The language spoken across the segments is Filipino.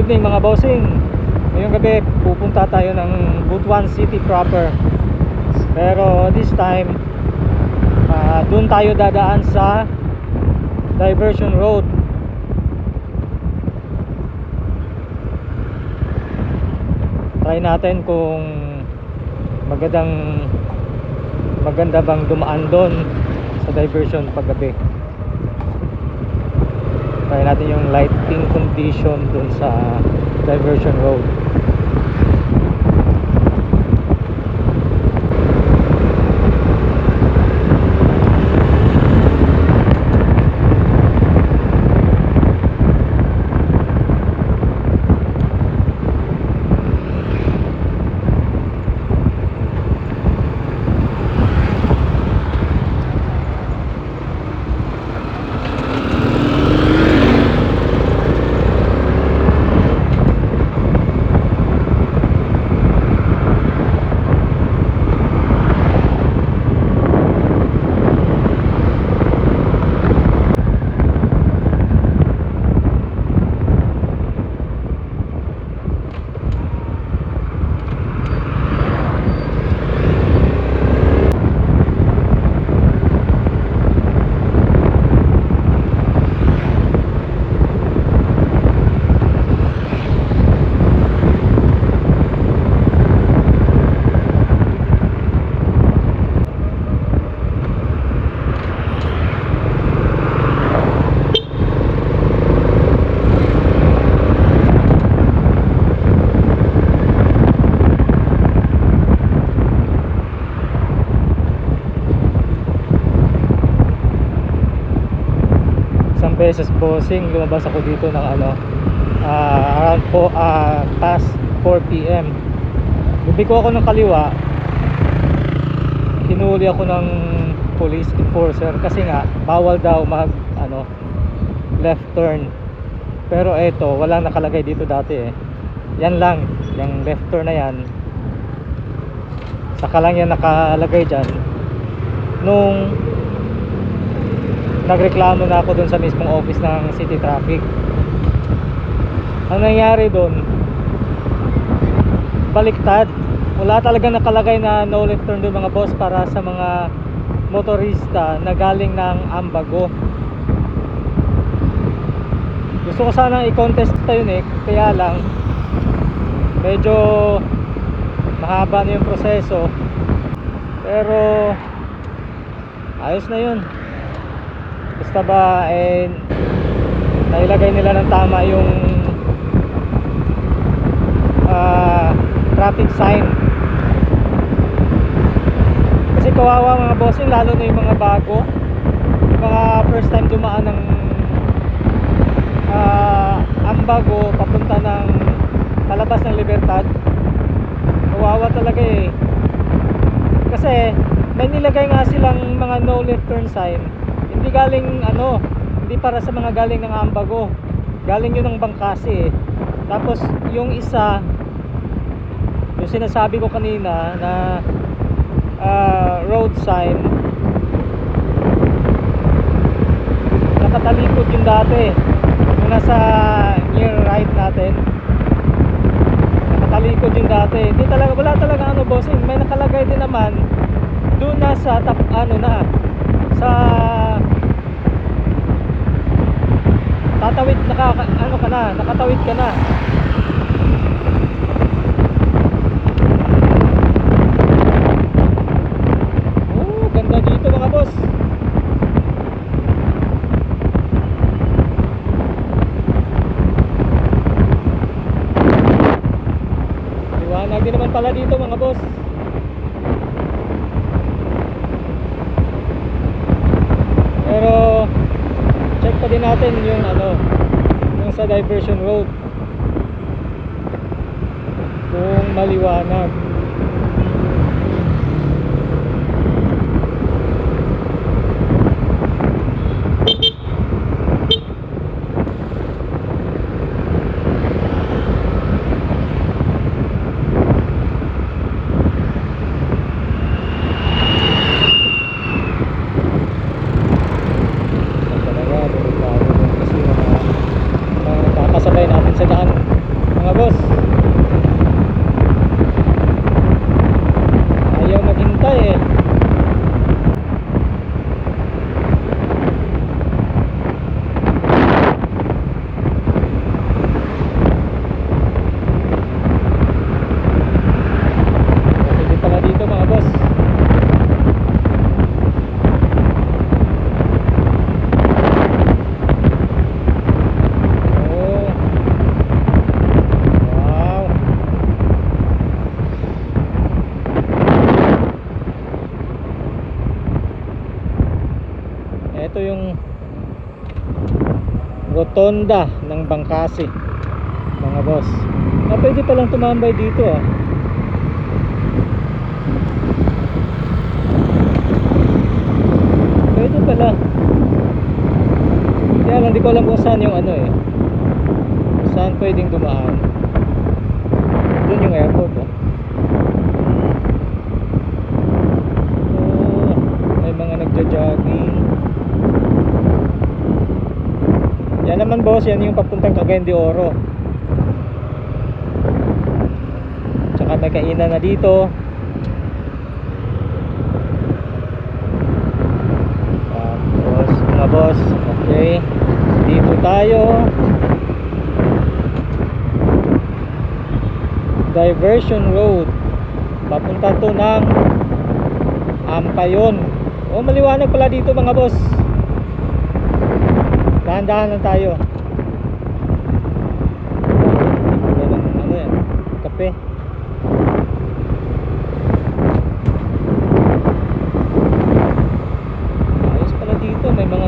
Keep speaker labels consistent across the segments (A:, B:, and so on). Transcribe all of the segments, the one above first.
A: evening mga bossing. Ngayong gabi pupunta tayo ng Butuan City proper. Pero this time doon tayo dadaan sa diversion road. Try natin kung maganda bang dumaan doon sa diversion paggabi. Try natin yung lighting condition dun sa diversion road. Beses bossing lumabas ako dito ng around past 4 PM. Bumiko ako ng kaliwa, hinuli ako ng police enforcer kasi nga bawal daw mag left turn. Pero eto walang nakalagay dito dati yan lang, yung left turn na yan saka lang yan nakalagay dyan nung nagreklamo na ako dun sa mismong office ng City Traffic. Ang nangyari dun, baliktad. Wala talaga nakalagay na no left turn dun mga boss para sa mga motorista na galing ng Ambago. Gusto ko sanang i-contest yun kaya lang medyo mahaba na yung proseso, pero ayos na yun. Basta ba nailagay nila ng tama yung traffic sign. Kasi kawawa mga bossing, lalo na yung mga bago, yung mga first time dumaan ng Ambago papunta ng palabas ng Libertad. Kawawa talaga kasi may nilagay nga silang mga no left turn sign. Hindi galing hindi para sa mga galing ng Ambago, galing yun ng Bangkasi Tapos yung isa, yung sinasabi ko kanina na road sign, nakatalikod yung dati, yung nasa near right natin, nakatalikod yung dati. Hindi talaga, wala talaga bossing. May nakalagay din naman doon na sa sa tatawid, nakatawid ka na. Oh, ganda dito mga boss. Liwanag din naman pala dito mga boss. Pero check pa din natin yung yung sa diversion road kung maliwanag. Nakakasabay natin sa daan. ito yung rotonda ng Bangkasi mga boss. Pwede palang tumambay dito ah. Pwede pala. Kaya lang di ko alam kung saan yung ano eh, saan pwedeng dumaan. Doon yung airport oh. Oh, may mga nagja-jogging. Yan naman boss, yan yung papuntang Cagayan de Oro. Tsaka may kainan na dito. Tapos mga boss, okay, dito tayo. Diversion road papunta to ng Ampayon. Oh, maliwanag pala dito mga boss. Dahan-dahan lang tayo. Ano yan? Kape. Ayos pala dito, may mga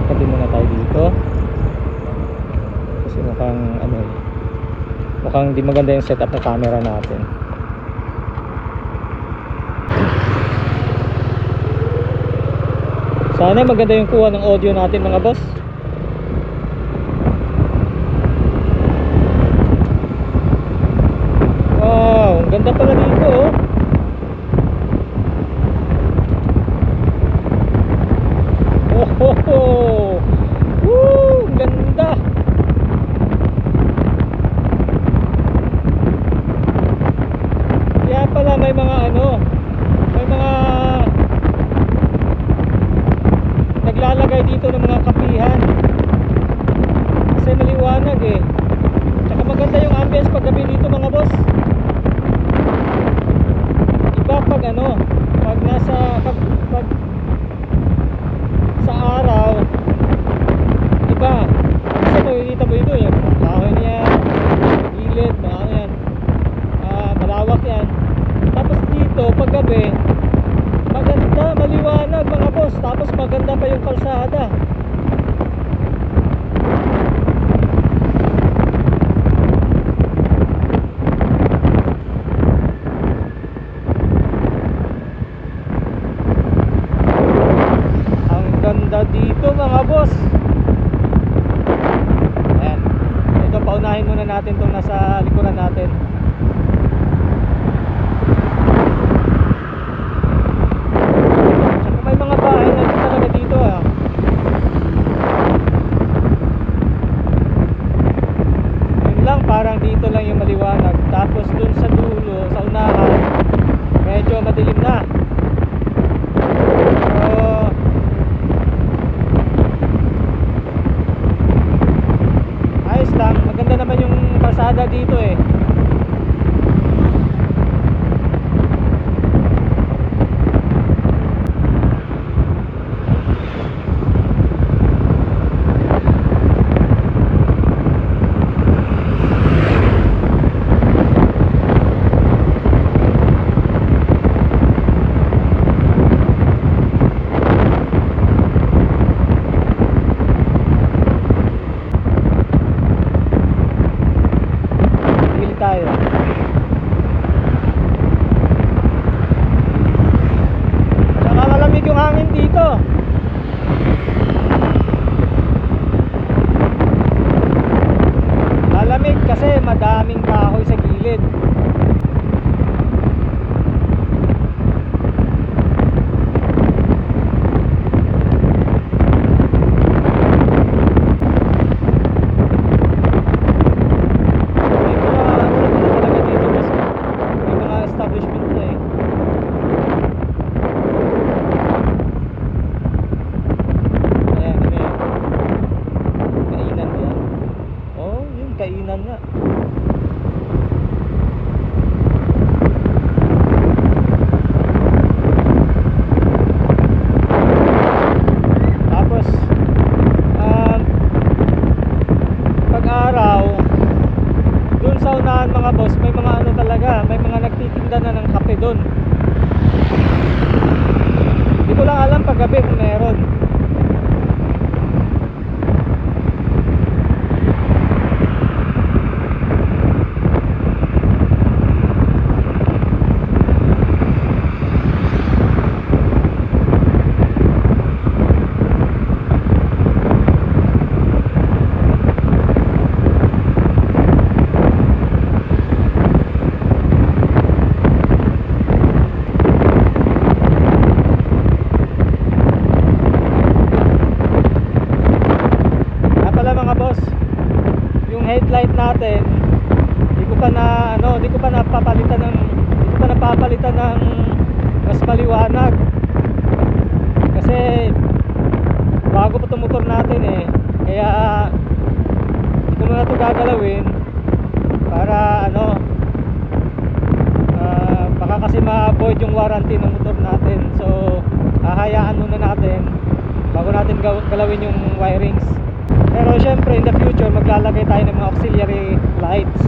A: tabi muna tayo dito. Kasi mukhang ano eh, mukhang di maganda yung setup ng camera natin. Sana maganda yung kuha ng audio natin mga boss. Wow, ang ganda pala dito oh. Oh ho ho. Woo, ang ganda. Kaya pala may mga ano, may mga naglalagay dito ng mga kapihan. Kasi maliwanag eh. Tsaka maganda yung ambience paggabi dito mga boss. Iba pag ano, pag nasa pag sa araw, iba. Kasi makikita mo dito yung kahoy niya, gilid, mga ano yan, malawak yan. Tapos dito paggabi maganda, maliwanag mga boss. Tapos maganda pa yung kalsada. Ang ganda dito mga boss. Ayan. Ito, paunahin muna natin itong nasa likuran natin. May mga bahay na talaga dito ah. Yun lang, parang dito lang yung maliwanag. Tapos dun sa dulo, sa unahan, medyo madilim na. So, ayos lang, maganda naman yung kalsada dito eh. Tayo. Tsaka malamig yung hangin dito. Malamig kasi madaming kahoy sa gilid. Kainan nga. gagalawin para ano, baka kasi ma-void yung warranty ng motor natin. So hahayaan muna natin bago natin galawin yung wirings. Pero syempre in the future maglalagay tayo ng mga auxiliary lights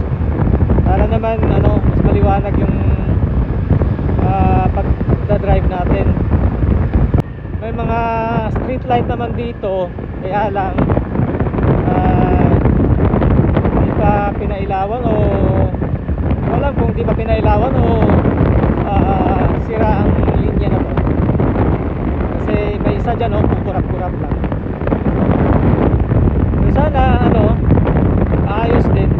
A: para naman ano, mas maliwanag yung pagda-drive natin. May mga street light naman dito, kaya lang hindi pa pinailawan o wala kung hindi pa pinailawan o sira ang linya na to. Kasi may isa dyan kukurap-kurap lang. So sana ano, ayos din.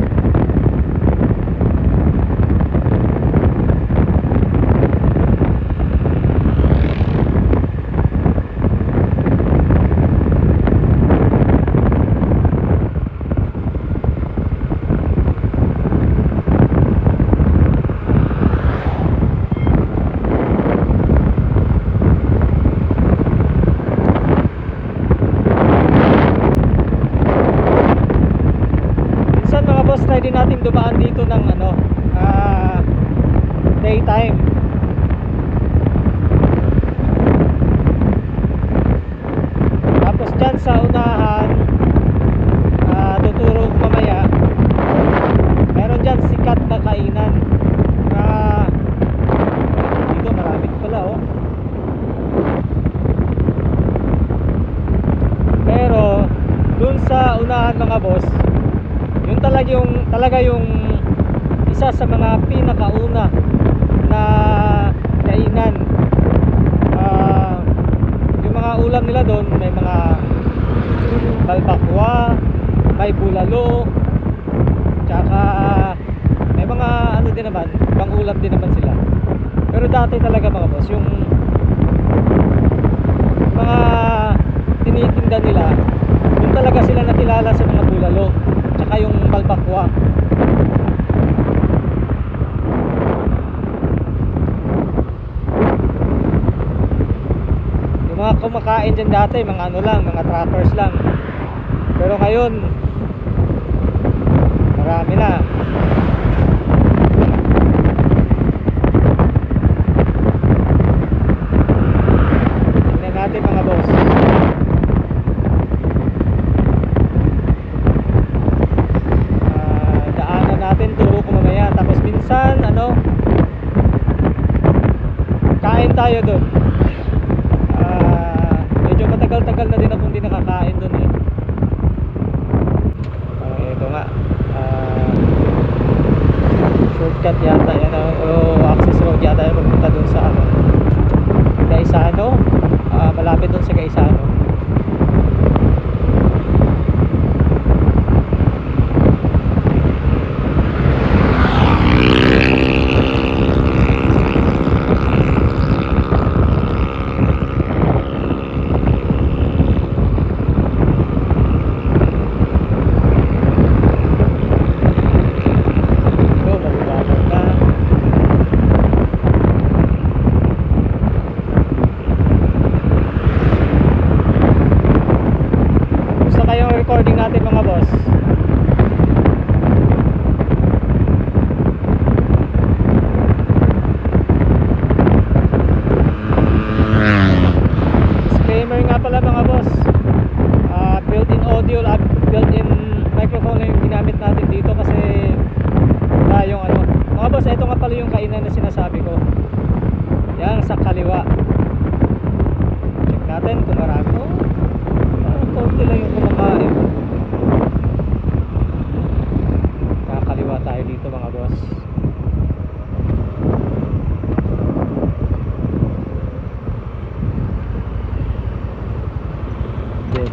A: Try din natin dumaan dito ng ano, daytime. Tapos dyan sa unahan, tuturo ko mamaya, meron dyan sikat na kainan na dito maraming pala oh. Pero dun sa unahan mga boss, yun talaga yung isa sa mga pinakauna na kainan. Yung mga ulam nila doon, may mga balbakwa, may bulalo, tsaka may mga ano din naman, pang ulam din naman sila. Pero dati talaga mga boss, yung mga tinitinda nila, yun talaga sila nakilala sa mga bulalo tsaka yung balbakwa. Yung mga kumakain dyan dati, mga ano lang, mga truckers lang. Pero ngayon marami na. Tingnan natin mga boss. Turo ko mamaya. Tapos minsan ano, kain tayo doon. Medyo matagal-tagal na din akong hindi nakakain doon eh. Ito nga, shortcut yata yan o access road yata yan papunta doon sa ano, Gaisano. Malapit doon sa Gaisano. Recording natin mga boss. Disclaimer nga pala mga boss, built-in audio at built-in microphone na yung ginamit natin dito kasi yung ano, mga boss, ito nga pala yung kainan na sinasabi ko. Yan sa kaliwa. Check natin kung marami. Konti lang yung kumakain. Kakaliwa tayo dito mga boss. Good.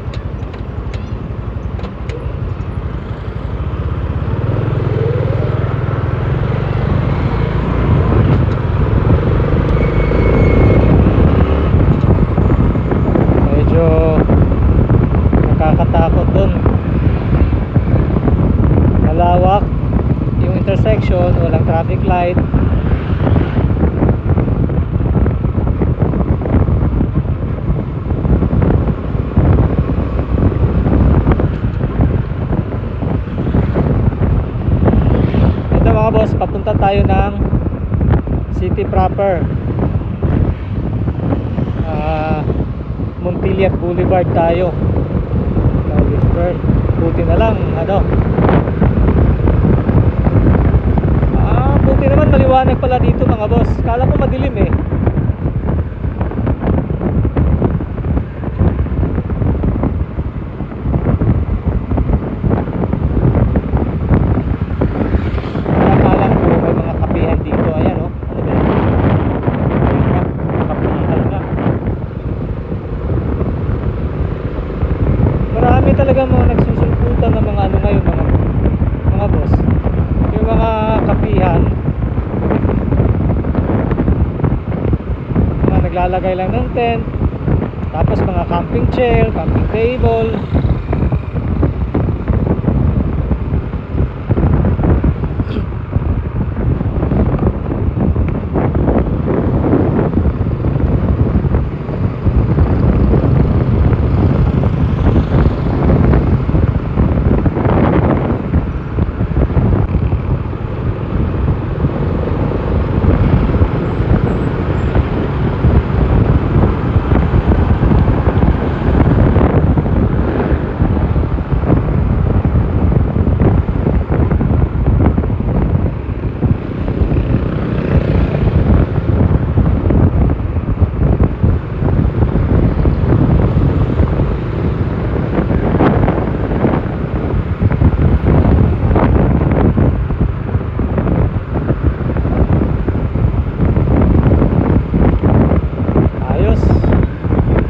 A: Nakakatakot dun, malawak yung intersection, walang traffic light. tayo ng city proper. Montiliat Boulevard tayo. Buti na lang buti naman maliwanag pala dito mga boss. Kala ko madilim eh. Akala ko may mga kapihan dito. Ayan oh. Ano ba yan? Kapihan na. Marami talaga mga nagsusulputan ng mga ano ngayon, mga boss. Yung mga kapihan, mga naglalagay lang ng tent, tapos mga camping chair, camping table.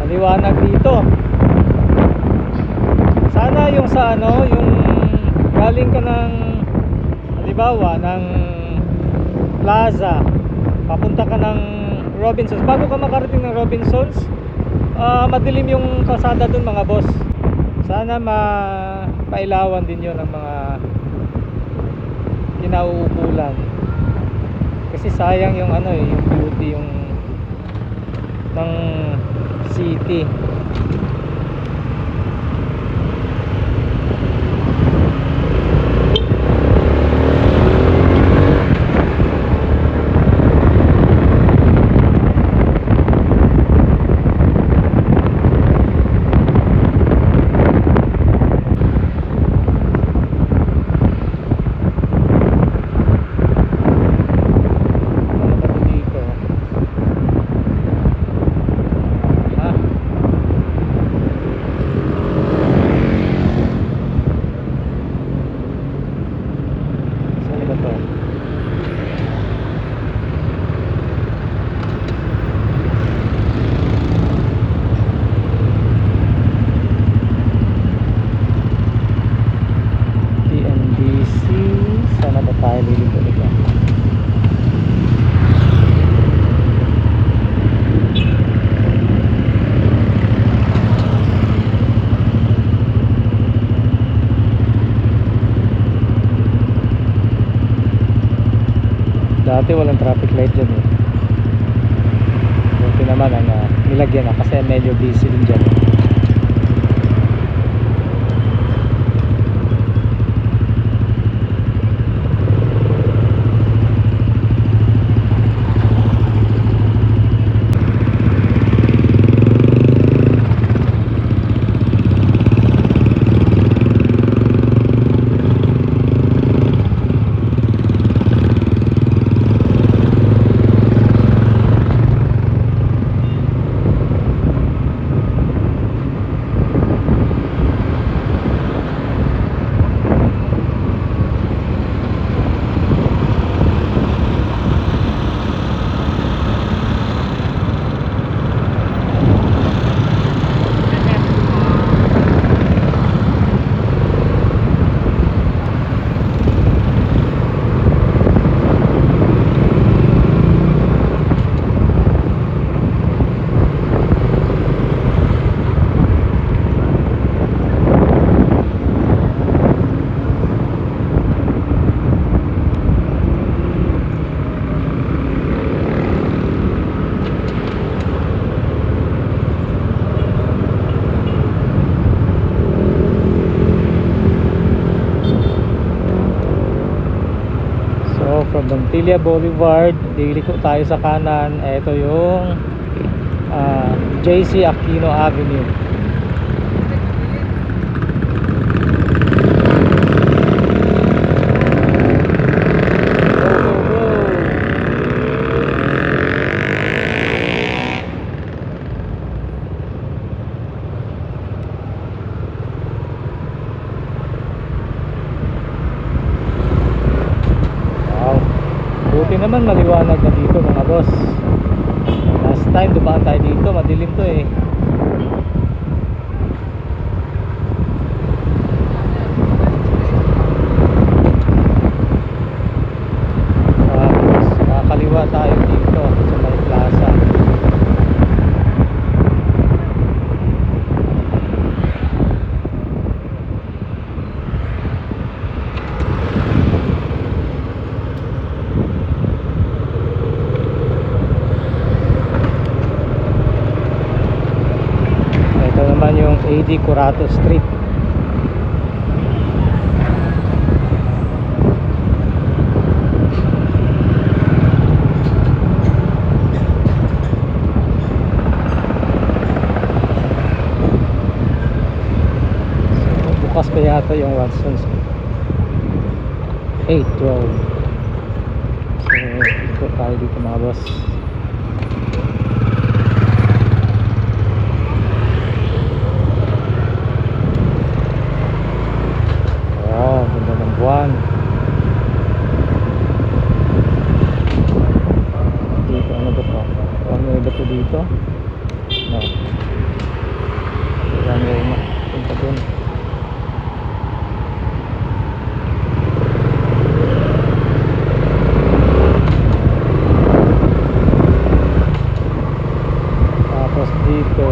A: Liwanag dito. Sana yung sa yung galing ka ng halimbawa ng plaza, papunta ka ng Robinsons, bago ka makarating ng Robinsons, madilim yung kalsada dun mga boss. Sana pailawan din yun ng mga kinauukulan, kasi sayang yung yung beauty ng city. Dati walang traffic light dyan eh. Buti naman nilagyan na kasi medyo busy din dyan. Montilla Boulevard. Liliko tayo sa kanan. Ito yung JC Aquino Avenue. Buti naman maliwanag na dito mga boss. Last time dumaan tayo dito, madilim to eh. Tapos nakakaliwa tayo dito sa may plaza. Yung AD Curato Street. So, bukas pa yata yung Watson's 812. So ikot tayo dito mga boss. Buwan dito, ano ba to? Ano ba to dito? No, ano yung punta dun. Tapos dito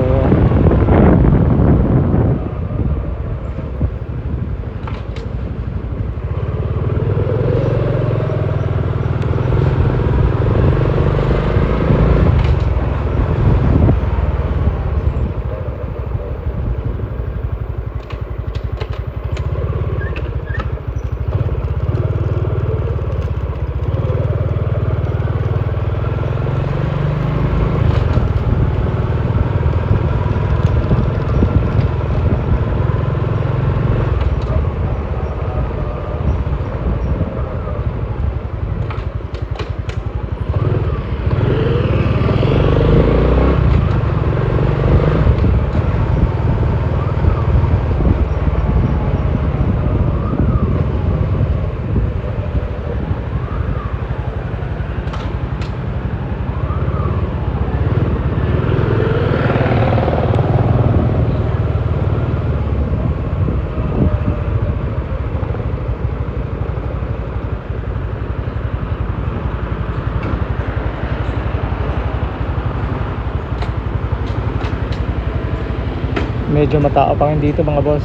A: medyo matao pa rin dito mga boss.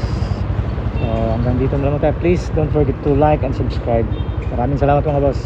A: So hanggang dito na lang tayo. Please don't forget to like and subscribe. Maraming salamat mga boss.